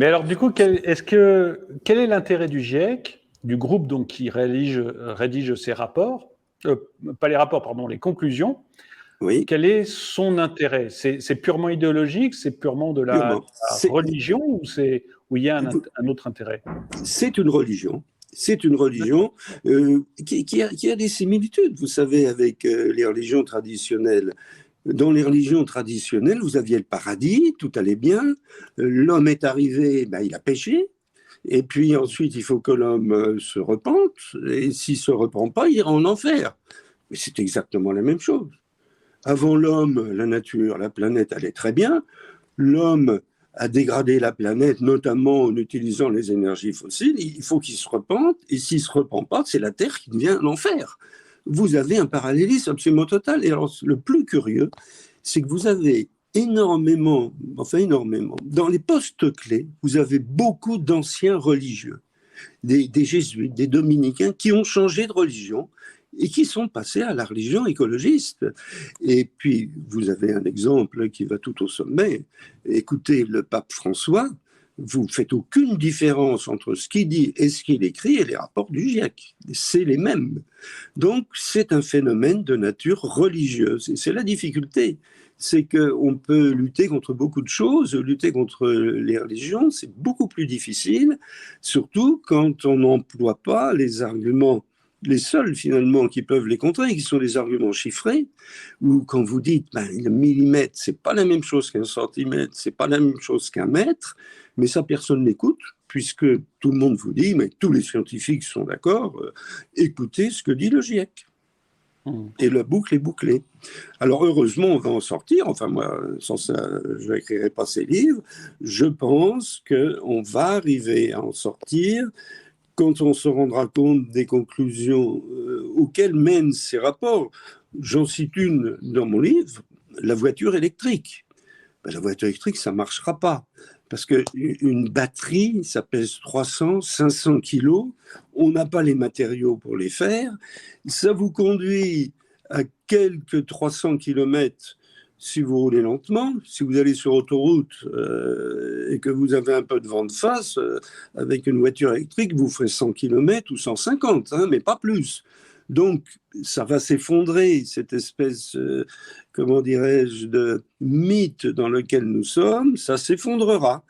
Mais alors, du coup, quel est l'intérêt du GIEC, du groupe donc, qui rédige ces rapports, pas les rapports, pardon, les conclusions? Oui. Quel est son intérêt? C'est purement idéologique, c'est purement de la Purement. religion ou il y a un autre intérêt? C'est une religion. C'est une religion qui a des similitudes, vous savez, avec les religions traditionnelles. Dans les religions traditionnelles, vous aviez le paradis, tout allait bien. L'homme est arrivé, ben, il a péché. Et puis ensuite, il faut que l'homme se repente. Et s'il ne se repent pas, il ira en enfer. Mais c'est exactement la même chose. Avant l'homme, la nature, la planète allait très bien. L'homme a dégradé la planète, notamment en utilisant les énergies fossiles. Il faut qu'il se repente. Et s'il ne se repent pas, c'est la Terre qui devient l'enfer. Vous avez un parallélisme absolument total. Et alors, le plus curieux, c'est que vous avez énormément, dans les postes clés, vous avez beaucoup d'anciens religieux, des jésuites, des dominicains qui ont changé de religion et qui sont passés à la religion écologiste. Et puis, vous avez un exemple qui va tout au sommet. Écoutez, le pape François, vous ne faites aucune différence entre ce qu'il dit et ce qu'il écrit et les rapports du GIEC. C'est les mêmes. Donc, c'est un phénomène de nature religieuse. Et c'est la difficulté. C'est qu'on peut lutter contre beaucoup de choses. Lutter contre les religions, c'est beaucoup plus difficile, surtout quand on n'emploie pas les arguments, les seuls finalement qui peuvent les contrer, qui sont les arguments chiffrés, ou quand vous dites le millimètre, c'est pas la même chose qu'un centimètre, c'est pas la même chose qu'un mètre, mais ça personne n'écoute, puisque tout le monde vous dit, mais tous les scientifiques sont d'accord, écoutez ce que dit le GIEC. Et la boucle est bouclée. Alors heureusement, on va en sortir. Enfin moi, sans ça, je n'écrirai pas ces livres. Je pense qu'on va arriver à en sortir quand on se rendra compte des conclusions auxquelles mènent ces rapports. J'en cite une dans mon livre, la voiture électrique. La voiture électrique, ça ne marchera pas. Parce qu'une batterie, ça pèse 300, 500 kilos. On n'a pas les matériaux pour les faire. Ça vous conduit à quelques 300 kilomètres si vous roulez lentement. Si vous allez sur autoroute et que vous avez un peu de vent de face, avec une voiture électrique, vous ferez 100 kilomètres ou 150, mais pas plus. Donc, ça va s'effondrer, cette espèce, comment dirais-je, de mythe dans lequel nous sommes, ça s'effondrera.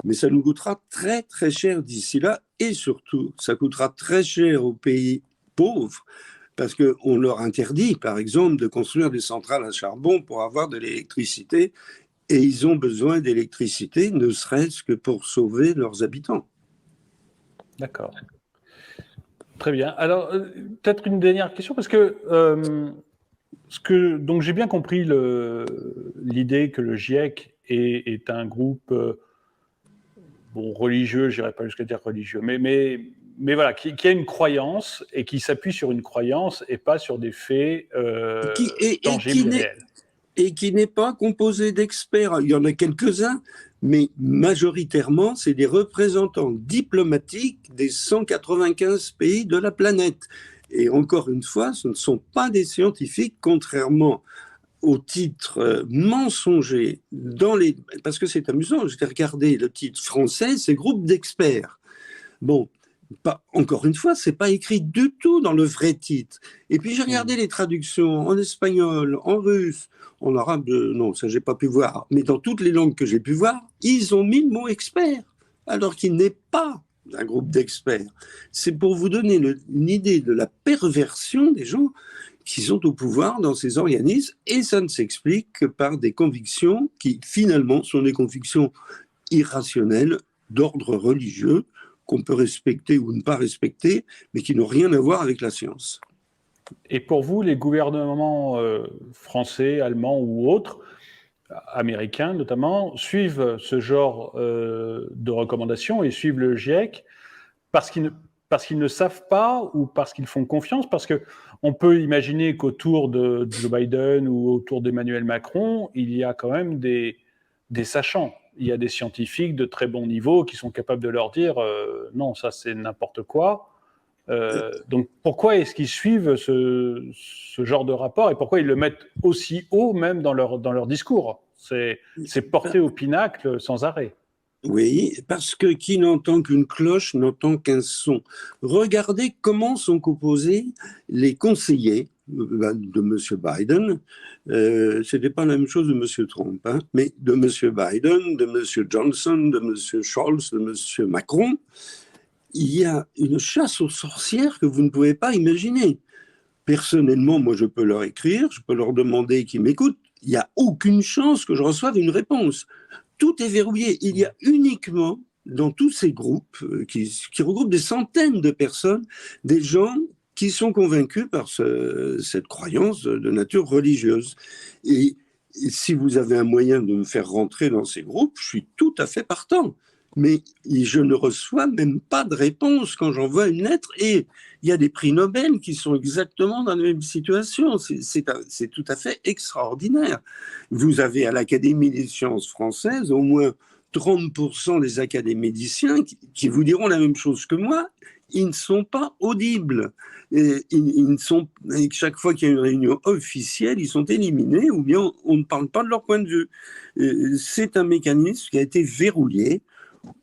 Mais ça nous coûtera très, très cher d'ici là. Et surtout, ça coûtera très cher aux pays pauvres, parce qu'on leur interdit, par exemple, de construire des centrales à charbon pour avoir de l'électricité. Et ils ont besoin d'électricité, ne serait-ce que pour sauver leurs habitants. D'accord. Très bien. Alors, peut-être une dernière question, parce que, donc j'ai bien compris l'idée que le GIEC est un groupe religieux, je n'irai pas jusqu'à dire religieux, mais voilà, qui a une croyance et qui s'appuie sur une croyance et pas sur des faits tangibles et réels. Et qui n'est pas composé d'experts. Il y en a quelques-uns, mais majoritairement, c'est des représentants diplomatiques des 195 pays de la planète. Et encore une fois, ce ne sont pas des scientifiques, contrairement au titre mensonger parce que c'est amusant, j'ai regardé le titre français, c'est groupe d'experts. Bon, encore une fois, c'est pas écrit du tout dans le vrai titre. Et puis j'ai regardé les traductions en espagnol, en russe, en arabe, non, ça j'ai pas pu voir. Mais dans toutes les langues que j'ai pu voir, ils ont mis le mot expert, alors qu'il n'est pas un groupe d'experts. C'est pour vous donner une idée de la perversion des gens qui sont au pouvoir dans ces organismes, et ça ne s'explique que par des convictions qui finalement sont des convictions irrationnelles d'ordre religieux, qu'on peut respecter ou ne pas respecter, mais qui n'ont rien à voir avec la science. Et pour vous, les gouvernements français, allemands ou autres, américains notamment, suivent ce genre de recommandations et suivent le GIEC parce qu'ils ne savent pas ou parce qu'ils font confiance? Parce qu'on peut imaginer qu'autour de Joe Biden ou autour d'Emmanuel Macron, il y a quand même des sachants. Il y a des scientifiques de très bon niveau qui sont capables de leur dire non, ça c'est n'importe quoi. Donc pourquoi est-ce qu'ils suivent ce genre de rapport et pourquoi ils le mettent aussi haut même dans leur discours? C'est porté au pinacle sans arrêt. Oui, parce que qui n'entend qu'une cloche n'entend qu'un son. Regardez comment sont composés les conseillers de M. Biden. Ce n'était pas la même chose de M. Trump, hein, mais de M. Biden, de M. Johnson, de M. Scholz, de M. Macron. Il y a une chasse aux sorcières que vous ne pouvez pas imaginer. Personnellement, moi, je peux leur écrire, je peux leur demander qu'ils m'écoutent. Il n'y a aucune chance que je reçoive une réponse. Tout est verrouillé. Il y a uniquement dans tous ces groupes qui regroupent des centaines de personnes, des gens qui sont convaincus par cette croyance de nature religieuse. Et si vous avez un moyen de me faire rentrer dans ces groupes, je suis tout à fait partant. Mais je ne reçois même pas de réponse quand j'envoie une lettre. Et il y a des prix Nobel qui sont exactement dans la même situation. C'est tout à fait extraordinaire. Vous avez à l'Académie des sciences françaises au moins 30% des académiciens qui vous diront la même chose que moi. Ils ne sont pas audibles. Et chaque fois qu'il y a une réunion officielle, ils sont éliminés ou bien on ne parle pas de leur point de vue. C'est un mécanisme qui a été verrouillé.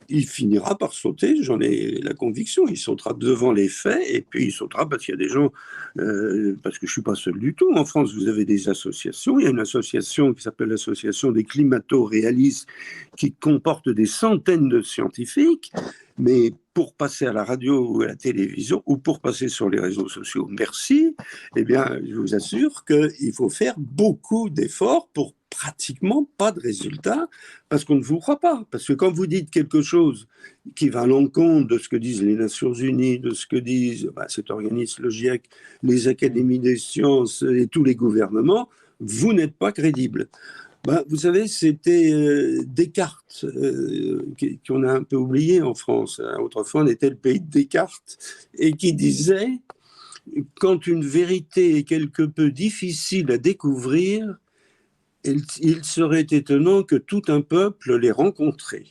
Il finira par sauter, j'en ai la conviction. Il sautera devant les faits et puis il sautera parce qu'il y a des gens, parce que je ne suis pas seul du tout. En France, vous avez des associations. Il y a une association qui s'appelle l'Association des climato-réalistes qui comporte des centaines de scientifiques. Mais pour passer à la radio ou à la télévision ou pour passer sur les réseaux sociaux, merci, eh bien, je vous assure qu'il faut faire beaucoup d'efforts pour pratiquement pas de résultats parce qu'on ne vous croit pas. Parce que quand vous dites quelque chose qui va à l'encontre de ce que disent les Nations Unies, de ce que disent cet organisme, le GIEC, les académies des sciences et tous les gouvernements, vous n'êtes pas crédible. Vous savez, c'était Descartes qu'on a un peu oublié en France. Autrefois, on était le pays de Descartes et qui disait quand une vérité est quelque peu difficile à découvrir, il serait étonnant que tout un peuple l'ait rencontrée.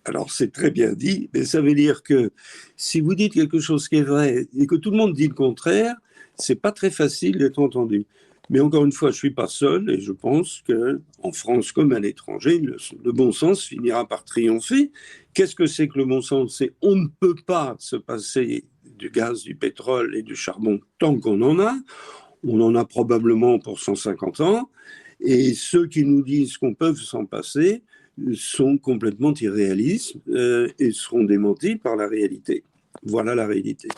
Alors, c'est très bien dit, mais ça veut dire que si vous dites quelque chose qui est vrai et que tout le monde dit le contraire, c'est pas très facile d'être entendu. Mais encore une fois, je suis pas seul et je pense qu'en France comme à l'étranger, le bon sens finira par triompher. Qu'est-ce que c'est que le bon sens? C'est on ne peut pas se passer du gaz, du pétrole et du charbon tant qu'on en a. On en a probablement pour 150 ans. Et ceux qui nous disent qu'on peut s'en passer sont complètement irréalistes et seront démentis par la réalité. Voilà la réalité.